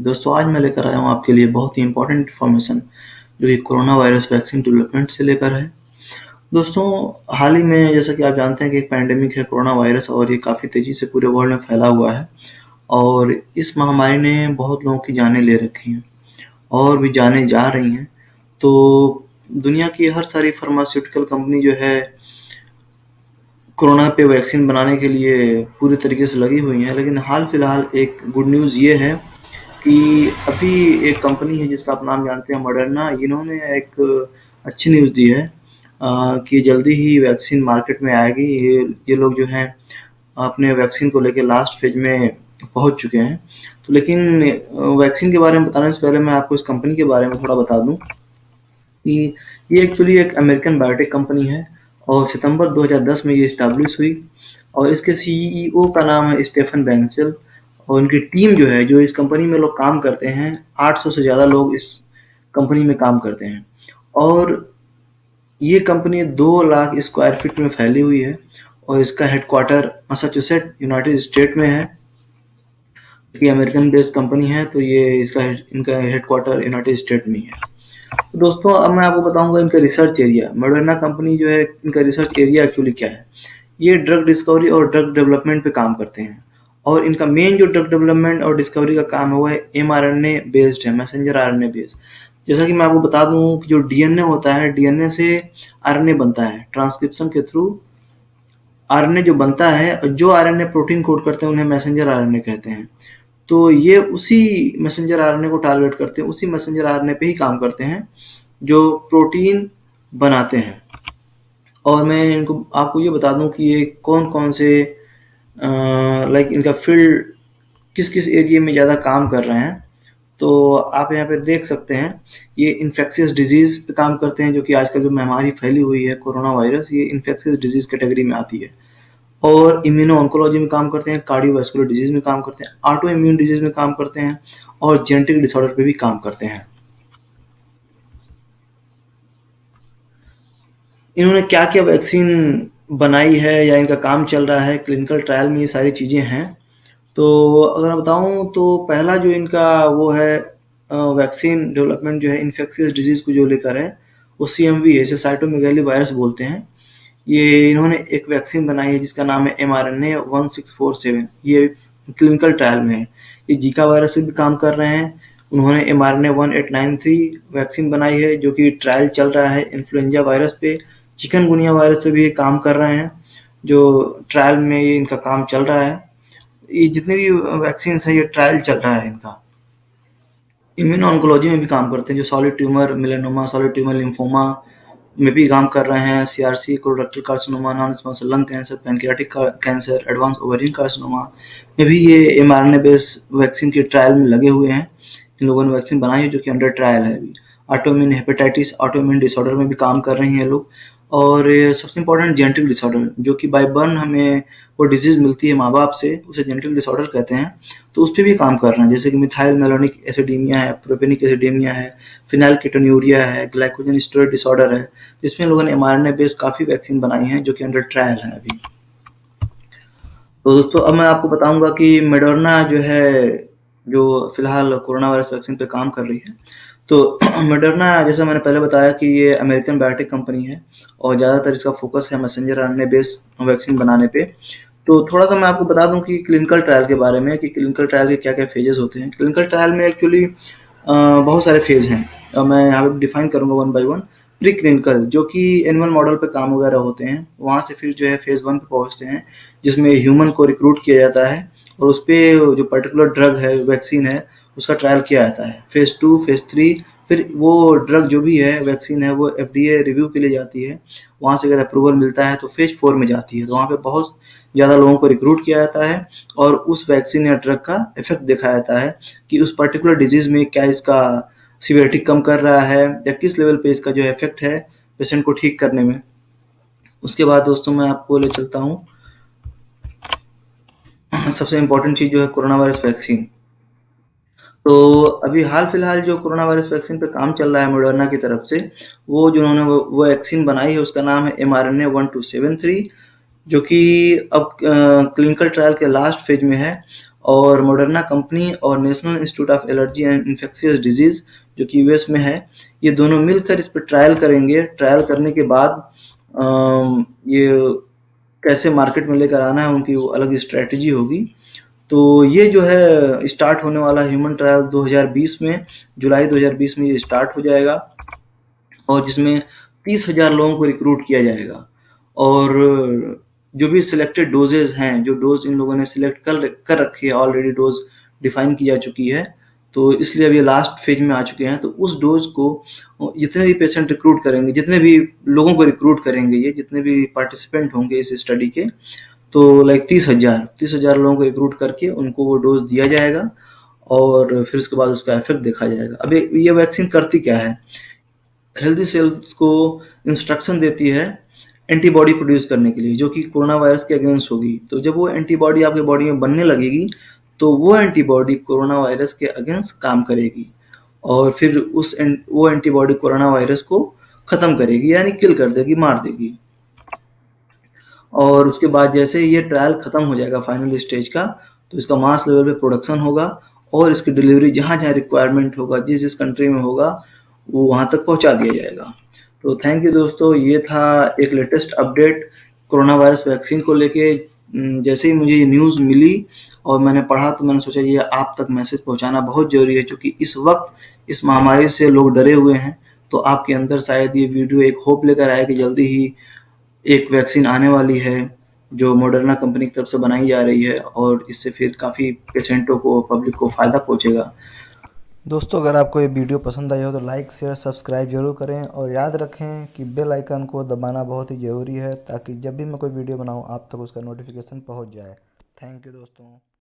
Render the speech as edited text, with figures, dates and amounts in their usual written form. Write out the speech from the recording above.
दोस्तों आज मैं लेकर आया हूँ आपके लिए बहुत ही इम्पोर्टेंट इन्फॉर्मेशन जो कि कोरोना वायरस वैक्सीन डेवलपमेंट से लेकर है। दोस्तों हाल ही में जैसा कि आप जानते हैं कि एक पैंडेमिक है कोरोना वायरस और ये काफ़ी तेज़ी से पूरे वर्ल्ड में फैला हुआ है और इस महामारी ने बहुत लोगों की जानें ले रखी हैं और भी जानें जा रही हैं। तो दुनिया की हर सारी फार्मास्यूटिकल कंपनी जो है कोरोना पे वैक्सीन बनाने के लिए पूरी तरीके से लगी हुई हैं, लेकिन हाल फिलहाल एक गुड न्यूज़ ये है कि अभी एक कंपनी है जिसका आप नाम जानते हैं मॉडर्ना, इन्होंने एक अच्छी न्यूज़ दी है कि जल्दी ही वैक्सीन मार्केट में आएगी। ये लोग जो हैं अपने वैक्सीन को लेके लास्ट फेज में पहुंच चुके हैं। तो लेकिन वैक्सीन के बारे में बताने से पहले मैं आपको इस कंपनी के बारे में थोड़ा बता दूं कि ये एक्चुअली एक अमेरिकन बायोटेक कंपनी है और सितंबर 2010 में ये इस्टेब्लिश हुई और इसके सीईओ का नाम है स्टेफन बैंसेल और उनकी टीम जो है जो इस कंपनी में लोग काम करते हैं 800 से ज़्यादा लोग इस कंपनी में काम करते हैं और ये कंपनी 2 लाख स्क्वायर फीट में फैली हुई है और इसका हेडक्वार्टर मैसाचुसेट यूनाइटेड स्टेट में है कि अमेरिकन बेस्ड कंपनी है। तो ये इनका हेडक्वार्टर यूनाइटेड स्टेट में ही है। तो दोस्तों अब मैं आपको बताऊंगा इनका रिसर्च एरिया। मॉडर्ना कंपनी जो है इनका रिसर्च एरिया एक्चुअली क्या है। ये ड्रग डिस्कवरी और ड्रग डेवलपमेंट पे काम करते हैं और इनका मेन जो ड्रग डेवलपमेंट और डिस्कवरी का काम है वो है mRNA बेस्ड है, मैसेंजर आरएनए बेस्ड। जैसा कि मैं आपको बता दूं कि जो डीएनए होता है, डीएनए से आरएनए बनता है ट्रांसक्रिप्शन के थ्रू। आरएनए जो बनता है, जो आरएनए प्रोटीन कोड करते हैं उन्हें मैसेंजर आरएनए कहते हैं। तो ये उसी मैसेंजर आरएनए को टारगेट करते हैं, उसी मैसेंजर आरएनए पे ही काम करते हैं जो प्रोटीन बनाते हैं। और मैं इनको आपको ये बता दूं कि ये कौन कौन से लाइक इनका फील्ड किस किस एरिया में ज़्यादा काम कर रहे हैं। तो आप यहाँ पे देख सकते हैं ये इन्फेक्शियस डिजीज़ पे काम करते हैं, जो कि आजकल जो महामारी फैली हुई है कोरोना वायरस, ये इन्फेक्शियस डिजीज़ कैटेगरी में आती है। और इम्यूनो ऑन्कोलॉजी में काम करते हैं, कार्डियोवास्कुलर डिजीज़ में काम करते हैं, ऑटो इम्यून डिजीज़ में काम करते हैं और जेनेटिक डिसऑर्डर पे भी काम करते हैं। इन्होंने क्या क्या वैक्सीन बनाई है या इनका काम चल रहा है, क्लिनिकल ट्रायल में ये सारी चीज़ें हैं। तो अगर मैं बताऊं तो पहला जो इनका वो है वैक्सीन डेवलपमेंट जो है इन्फेक्शियस डिजीज़ को जो लेकर है वो CMV है, इसे साइटोमेगाली वायरस बोलते हैं। ये इन्होंने एक वैक्सीन बनाई है जिसका नाम है mRNA 1647। ये क्लिनिकल ट्रायल में है। ये जीका वायरस पे भी काम कर रहे हैं। उन्होंने mRNA 1893 वैक्सीन बनाई है जो कि ट्रायल चल रहा है इन्फ्लुएंजा वायरस पे। चिकनगुनिया वायरस पे भी ये काम कर रहे हैं जो ट्रायल में ये इनका काम चल रहा है। ये जितने भी वैक्सीन है ये ट्रायल चल रहा है इनका। इम्यूनो ऑन्कोलॉजी में भी काम करते हैं, जो solid tumour melanoma, solid tumour lymphoma में भी काम कर रहे हैं। CRC, colorectal carcinoma, non small cell lung cancer, pancreatic cancer, advance ovarian carcinoma में भी ये mRNA बेस्ड वैक्सीन के ट्रायल में लगे हुए हैं। इन लोगों ने वैक्सीन बनाई है जो कि अंडर ट्रायल है अभी। ऑटोइम्यून हेपेटाइटिस, ऑटोइम्यून डिसऑर्डर में भी काम कर रहे हैं लोग। और सबसे इम्पोर्टेंट जेनेटिक डिसऑर्डर, जो कि बाय बर्न हमें वो डिजीज़ मिलती है माँ बाप से, उसे जेनेटिक डिसऑर्डर कहते हैं। तो उस पर भी काम कर रहे हैं, जैसे कि मिथाइल मेलोनिक एसिडीमिया है, प्रोपेनिक एसिडीमिया है, फिनाइलकेटोन्यूरिया है, ग्लाइकोजन स्टोरेज डिसऑर्डर है। इसमें लोगों ने mRNA बेस्ड काफ़ी वैक्सीन बनाई हैं जो कि अंडर ट्रायल है अभी। तो दोस्तों अब मैं आपको बताऊंगा कि मॉडर्ना जो है जो फिलहाल कोरोना वायरस वैक्सीन पे काम कर रही है। तो मॉडर्ना जैसा मैंने पहले बताया कि ये अमेरिकन बायोटेक कंपनी है और ज़्यादातर इसका फोकस है मैसेंजर आरएनए बेस्ड वैक्सीन बनाने पे। तो थोड़ा सा मैं आपको बता दूं कि क्लिनिकल ट्रायल के बारे में कि क्लिनिकल ट्रायल के क्या क्या फेजेस होते हैं। क्लिनिकल ट्रायल में एक्चुअली बहुत सारे फेज हैं, मैं यहाँ पे डिफाइन करूँगा one by one. Pre clinical जो कि एनिमल मॉडल पे काम वगैरह होते हैं, वहाँ से फिर जो है फेज़ 1 पे पहुँचते हैं जिसमें ह्यूमन को रिक्रूट किया जाता है और उस पर जो पर्टिकुलर ड्रग है, वैक्सीन है, उसका ट्रायल किया जाता है। फेज़ 2, फेज़ 3, फिर वो ड्रग जो भी है, वैक्सीन है, वो FDA रिव्यू के लिए जाती है। वहाँ से अगर अप्रूवल मिलता है तो फेज़ 4 में जाती है। तो वहाँ पे बहुत ज़्यादा लोगों को रिक्रूट किया जाता है और उस वैक्सीन या ड्रग का इफेक्ट दिखाया जाता है कि उस पर्टिकुलर डिजीज़ में क्या इसका सीवियरिटी कम कर रहा है या किस लेवल पे इसका जो इफेक्ट है पेशेंट को ठीक करने में। उसके बाद दोस्तों मैं आपको ले चलता हूँ सबसे इम्पोर्टेंट चीज़ जो है कोरोना वायरस वैक्सीन। तो अभी हाल फिलहाल जो कोरोना वायरस वैक्सीन पे काम चल रहा है मॉडर्ना की तरफ से, वो जिन्होंने वो वैक्सीन बनाई है उसका नाम है mRNA 1273, जो कि अब क्लिनिकल ट्रायल के लास्ट फेज में है और मॉडर्ना कंपनी और national institute of allergy and infectious disease जो कि यूएस में है, ये दोनों मिलकर इस पे ट्रायल करेंगे। ट्रायल करने के बाद ये कैसे मार्केट में लेकर आना है, उनकी वो अलग स्ट्रैटेजी होगी। तो ये जो है स्टार्ट होने वाला ह्यूमन ट्रायल 2020 में, जुलाई 2020 में ये स्टार्ट हो जाएगा, और जिसमें 30,000 लोगों को रिक्रूट किया जाएगा। और जो भी सिलेक्टेड डोजेज हैं, जो डोज इन लोगों ने सिलेक्ट कर रखी है, ऑलरेडी डोज डिफाइन की जा चुकी है, तो इसलिए अब ये लास्ट फेज में आ चुके हैं। तो उस डोज को जितने भी पेशेंट रिक्रूट करेंगे, जितने भी लोगों को रिक्रूट करेंगे, ये जितने भी पार्टिसिपेंट होंगे इस स्टडी के, तो लाइक 30,000 लोगों को रिक्रूट करके उनको वो डोज दिया जाएगा, और फिर उसके बाद उसका इफेक्ट देखा जाएगा। अब ये वैक्सीन करती क्या है? हेल्दी सेल्स को इंस्ट्रक्शन देती है एंटीबॉडी प्रोड्यूस करने के लिए, जो कि कोरोना वायरस के अगेंस्ट होगी। तो जब वो एंटीबॉडी आपके बॉडी में बनने लगेगी, तो वो एंटीबॉडी कोरोना वायरस के अगेंस्ट काम करेगी, और फिर वो एंटीबॉडी कोरोना वायरस को खत्म करेगी, यानी किल कर देगी, मार देगी। और उसके बाद जैसे ये ट्रायल खत्म हो जाएगा फाइनल स्टेज का, तो इसका मास लेवल पे प्रोडक्शन होगा, और इसकी डिलीवरी जहाँ जहाँ रिक्वायरमेंट होगा, जिस जिस कंट्री में होगा, वो वहाँ तक पहुँचा दिया जाएगा। तो थैंक यू दोस्तों, ये था एक latest update corona virus vaccine को लेके। जैसे ही मुझे ये न्यूज़ मिली और मैंने पढ़ा, तो मैंने सोचा ये आप तक मैसेज पहुँचाना बहुत ज़रूरी है, क्योंकि इस वक्त इस महामारी से लोग डरे हुए हैं। तो आपके अंदर शायद ये वीडियो एक होप लेकर आए कि जल्दी ही एक वैक्सीन आने वाली है, जो मॉडर्ना कंपनी की तरफ से बनाई जा रही है, और इससे फिर काफ़ी पेशेंटों को, पब्लिक को फ़ायदा पहुंचेगा। दोस्तों, अगर आपको ये वीडियो पसंद आई हो तो लाइक शेयर सब्सक्राइब जरूर करें, और याद रखें कि बेल आइकन को दबाना बहुत ही ज़रूरी है, ताकि जब भी मैं कोई वीडियो बनाऊं आप तक उसका नोटिफिकेशन पहुंच जाए। थैंक यू दोस्तों।